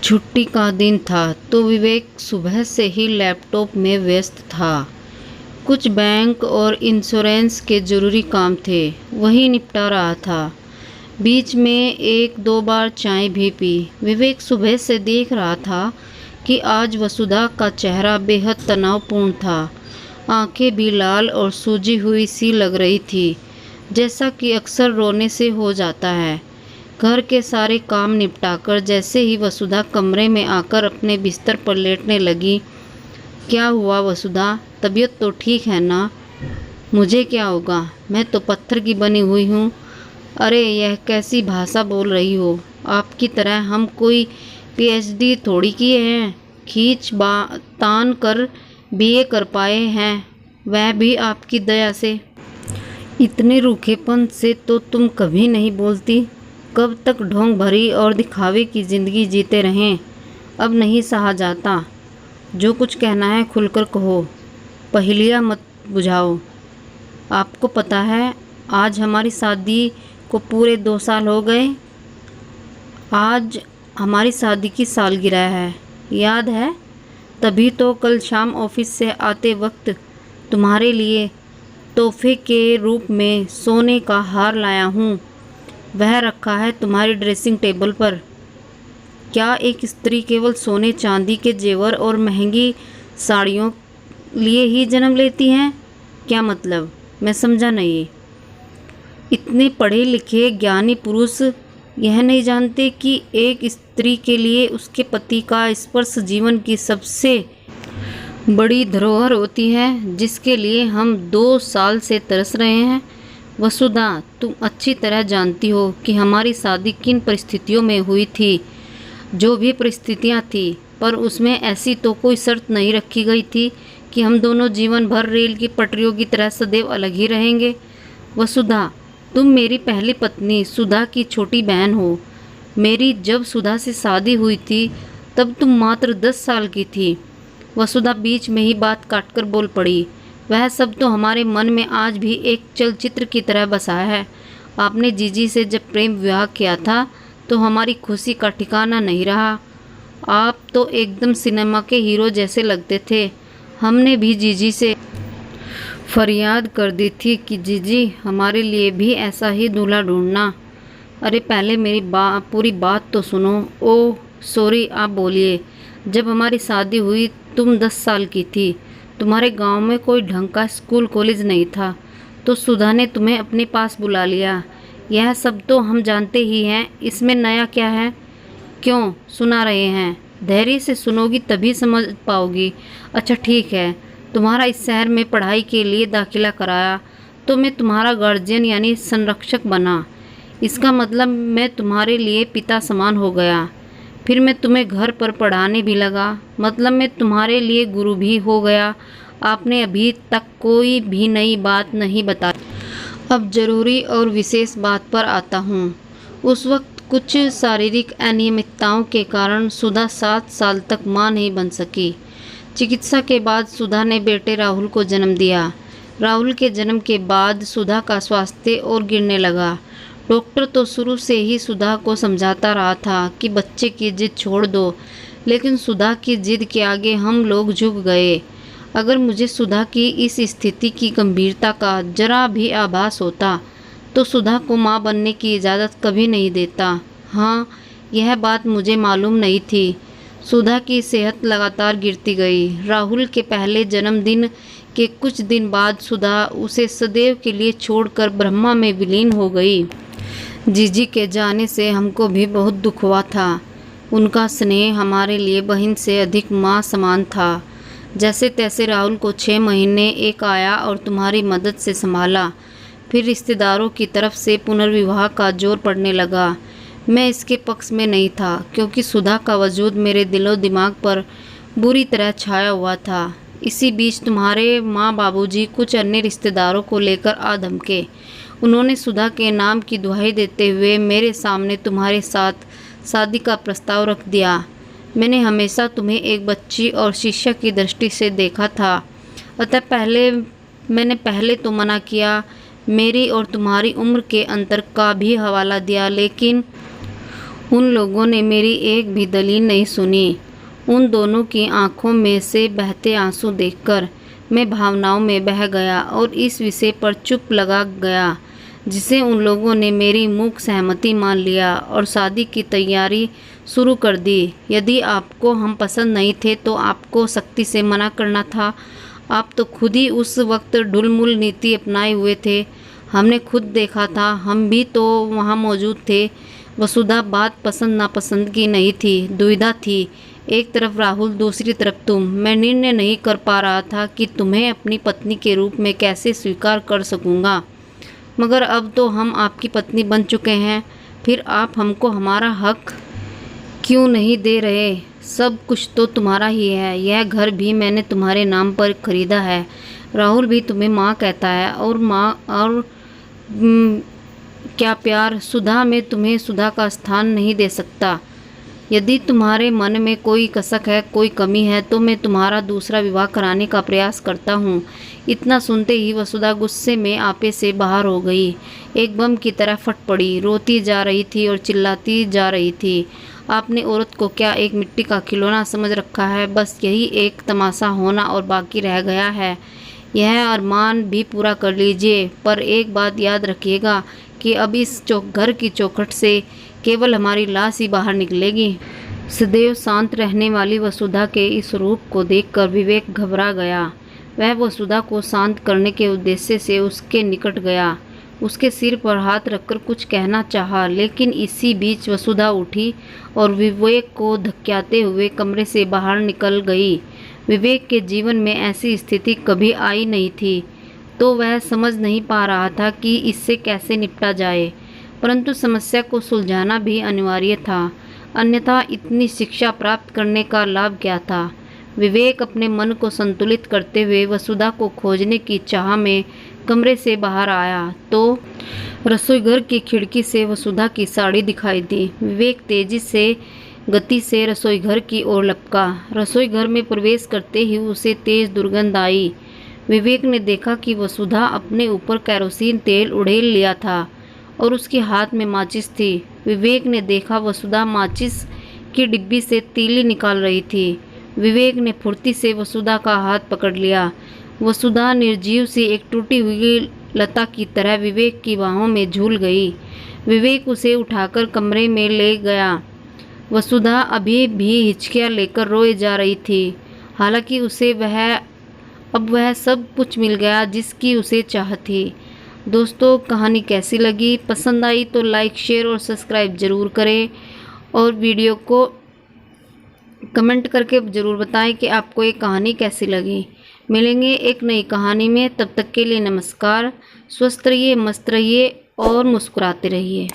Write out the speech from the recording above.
छुट्टी का दिन था तो विवेक सुबह से ही लैपटॉप में व्यस्त था। कुछ बैंक और इंश्योरेंस के ज़रूरी काम थे, वही निपटा रहा था। बीच में एक दो बार चाय भी पी। विवेक सुबह से देख रहा था कि आज वसुधा का चेहरा बेहद तनावपूर्ण था। आंखें भी लाल और सूजी हुई सी लग रही थी, जैसा कि अक्सर रोने से हो जाता है। घर के सारे काम निपटाकर जैसे ही वसुधा कमरे में आकर अपने बिस्तर पर लेटने लगी, क्या हुआ वसुधा, तबीयत तो ठीक है ना? मुझे क्या होगा, मैं तो पत्थर की बनी हुई हूँ। अरे यह कैसी भाषा बोल रही हो? आपकी तरह हम कोई पीएचडी थोड़ी किए हैं, खींच तान कर बीए कर पाए हैं, वह भी आपकी दया से। इतने रूखेपन से तो तुम कभी नहीं बोलती। कब तक ढोंग भरी और दिखावे की ज़िंदगी जीते रहें? अब नहीं सहा जाता। जो कुछ कहना है खुलकर कहो, पहेलियाँ मत बुझाओ। आपको पता है आज हमारी शादी को पूरे 2 साल हो गए। आज हमारी शादी की सालगिरह है, याद है? तभी तो कल शाम ऑफिस से आते वक्त तुम्हारे लिए तोहफे के रूप में सोने का हार लाया हूँ। वह रखा है तुम्हारी ड्रेसिंग टेबल पर। क्या एक स्त्री केवल सोने चांदी के जेवर और महंगी साड़ियों लिए ही जन्म लेती हैं? क्या मतलब? मैं समझा नहीं। इतने पढ़े लिखे ज्ञानी पुरुष यह नहीं जानते कि एक स्त्री के लिए उसके पति का स्पर्श जीवन की सबसे बड़ी धरोहर होती है, जिसके लिए हम 2 साल से तरस रहे हैं। वसुधा, तुम अच्छी तरह जानती हो कि हमारी शादी किन परिस्थितियों में हुई थी। जो भी परिस्थितियां थी, पर उसमें ऐसी तो कोई शर्त नहीं रखी गई थी कि हम दोनों जीवन भर रेल की पटरियों की तरह सदैव अलग ही रहेंगे। वसुधा, तुम मेरी पहली पत्नी सुधा की छोटी बहन हो। मेरी जब सुधा से शादी हुई थी तब तुम मात्र 10 साल की थी। वसुधा बीच में ही बात काटकर बोल पड़ी। वह सब तो हमारे मन में आज भी एक चलचित्र की तरह बसा है। आपने जीजी से जब प्रेम विवाह किया था तो हमारी खुशी का ठिकाना नहीं रहा। आप तो एकदम सिनेमा के हीरो जैसे लगते थे। हमने भी जीजी से फरियाद कर दी थी कि जीजी हमारे लिए भी ऐसा ही दूल्हा ढूंढना। अरे पहले मेरी पूरी बात तो सुनो। ओह सॉरी, आप बोलिए। जब हमारी शादी हुई तुम 10 साल की थी। तुम्हारे गांव में कोई ढंग का स्कूल कॉलेज नहीं था, तो सुधा ने तुम्हें अपने पास बुला लिया। यह सब तो हम जानते ही हैं, इसमें नया क्या है? क्यों सुना रहे हैं? धैर्य से सुनोगी तभी समझ पाओगी। अच्छा ठीक है, तुम्हारा इस शहर में पढ़ाई के लिए दाखिला कराया तो मैं तुम्हारा गार्जियन यानी संरक्षक बना। इसका मतलब मैं तुम्हारे लिए पिता समान हो गया। फिर मैं तुम्हें घर पर पढ़ाने भी लगा, मतलब मैं तुम्हारे लिए गुरु भी हो गया। आपने अभी तक कोई भी नई बात नहीं बताई। अब जरूरी और विशेष बात पर आता हूँ। उस वक्त कुछ शारीरिक अनियमितताओं के कारण सुधा 7 साल तक मां नहीं बन सकी। चिकित्सा के बाद सुधा ने बेटे राहुल को जन्म दिया। राहुल के जन्म के बाद सुधा का स्वास्थ्य और गिरने लगा। डॉक्टर तो शुरू से ही सुधा को समझाता रहा था कि बच्चे की जिद छोड़ दो, लेकिन सुधा की जिद के आगे हम लोग झुक गए। अगर मुझे सुधा की इस स्थिति की गंभीरता का जरा भी आभास होता तो सुधा को मां बनने की इजाज़त कभी नहीं देता। हाँ, यह बात मुझे मालूम नहीं थी। सुधा की सेहत लगातार गिरती गई। राहुल के पहले जन्मदिन के कुछ दिन बाद सुधा उसे सदैव के लिए छोड़कर ब्रह्मा में विलीन हो गई। जीजी के जाने से हमको भी बहुत दुख हुआ था। उनका स्नेह हमारे लिए बहन से अधिक माँ समान था। जैसे तैसे राहुल को 6 महीने एक आया और तुम्हारी मदद से संभाला। फिर रिश्तेदारों की तरफ से पुनर्विवाह का जोर पड़ने लगा। मैं इसके पक्ष में नहीं था, क्योंकि सुधा का वजूद मेरे दिलो दिमाग पर बुरी तरह छाया हुआ था। इसी बीच तुम्हारे माँ बाबूजी कुछ अन्य रिश्तेदारों को लेकर आ धमके। उन्होंने सुधा के नाम की दुहाई देते हुए मेरे सामने तुम्हारे साथ शादी का प्रस्ताव रख दिया। मैंने हमेशा तुम्हें एक बच्ची और शिष्या की दृष्टि से देखा था, अतः मैंने पहले तो मना किया। मेरी और तुम्हारी उम्र के अंतर का भी हवाला दिया, लेकिन उन लोगों ने मेरी एक भी दलील नहीं सुनी। उन दोनों की आंखों में से बहते आंसू देखकर मैं भावनाओं में बह गया और इस विषय पर चुप लगा गया, जिसे उन लोगों ने मेरी मूक सहमति मान लिया और शादी की तैयारी शुरू कर दी। यदि आपको हम पसंद नहीं थे तो आपको सख्ती से मना करना था। आप तो खुद ही उस वक्त ढुलमुल नीति अपनाए हुए थे। हमने खुद देखा था, हम भी तो वहाँ मौजूद थे। वसुधा, बात पसंद नापसंद की नहीं थी, दुविधा थी। एक तरफ राहुल, दूसरी तरफ तुम। मैं निर्णय नहीं कर पा रहा था कि तुम्हें अपनी पत्नी के रूप में कैसे स्वीकार कर सकूँगा, मगर अब तो हम आपकी पत्नी बन चुके हैं, फिर आप हमको हमारा हक क्यों नहीं दे रहे? सब कुछ तो तुम्हारा ही है। यह घर भी मैंने तुम्हारे नाम पर खरीदा है। राहुल भी तुम्हें माँ कहता है और क्या प्यार, सुधा में तुम्हें सुधा का स्थान नहीं दे सकता। यदि तुम्हारे मन में कोई कसक है, कोई कमी है, तो मैं तुम्हारा दूसरा विवाह कराने का प्रयास करता हूँ। इतना सुनते ही वसुधा गुस्से में आपे से बाहर हो गई। एक बम की तरह फट पड़ी, रोती जा रही थी और चिल्लाती जा रही थी। आपने औरत को क्या एक मिट्टी का खिलौना समझ रखा है? बस यही एक तमाशा होना और बाकी रह गया है। यह अरमान भी पूरा कर लीजिए, पर एक बात याद रखिएगा कि अब इस घर की चौखट से केवल हमारी लाश ही बाहर निकलेगी। सदैव शांत रहने वाली वसुधा के इस रूप को देखकर विवेक घबरा गया। वह वसुधा को शांत करने के उद्देश्य से उसके निकट गया, उसके सिर पर हाथ रखकर कुछ कहना चाहा, लेकिन इसी बीच वसुधा उठी और विवेक को धक्याते हुए कमरे से बाहर निकल गई। विवेक के जीवन में ऐसी स्थिति कभी आई नहीं थी, तो वह समझ नहीं पा रहा था कि इससे कैसे निपटा जाए, परंतु समस्या को सुलझाना भी अनिवार्य था, अन्यथा इतनी शिक्षा प्राप्त करने का लाभ क्या था। विवेक अपने मन को संतुलित करते हुए वसुधा को खोजने की चाह में कमरे से बाहर आया तो रसोईघर की खिड़की से वसुधा की साड़ी दिखाई दी। विवेक तेजी से गति से रसोईघर की ओर लपका। रसोईघर में प्रवेश करते ही उसे तेज दुर्गंध आई। विवेक ने देखा कि वसुधा अपने ऊपर केरोसिन तेल उड़ेल लिया था और उसके हाथ में माचिस थी। विवेक ने देखा वसुधा माचिस की डिब्बी से तीली निकाल रही थी। विवेक ने फुर्ती से वसुधा का हाथ पकड़ लिया। वसुधा निर्जीव सी एक टूटी हुई लता की तरह विवेक की बाहों में झूल गई। विवेक उसे उठाकर कमरे में ले गया। वसुधा अभी भी हिचकियाँ लेकर रोए जा रही थी। हालांकि उसे अब वह सब कुछ मिल गया जिसकी उसे चाह थी। दोस्तों, कहानी कैसी लगी? पसंद आई तो लाइक, शेयर और सब्सक्राइब ज़रूर करें और वीडियो को कमेंट करके ज़रूर बताएं कि आपको ये कहानी कैसी लगी। मिलेंगे एक नई कहानी में, तब तक के लिए नमस्कार। स्वस्थ रहिए, मस्त रहिए और मुस्कुराते रहिए।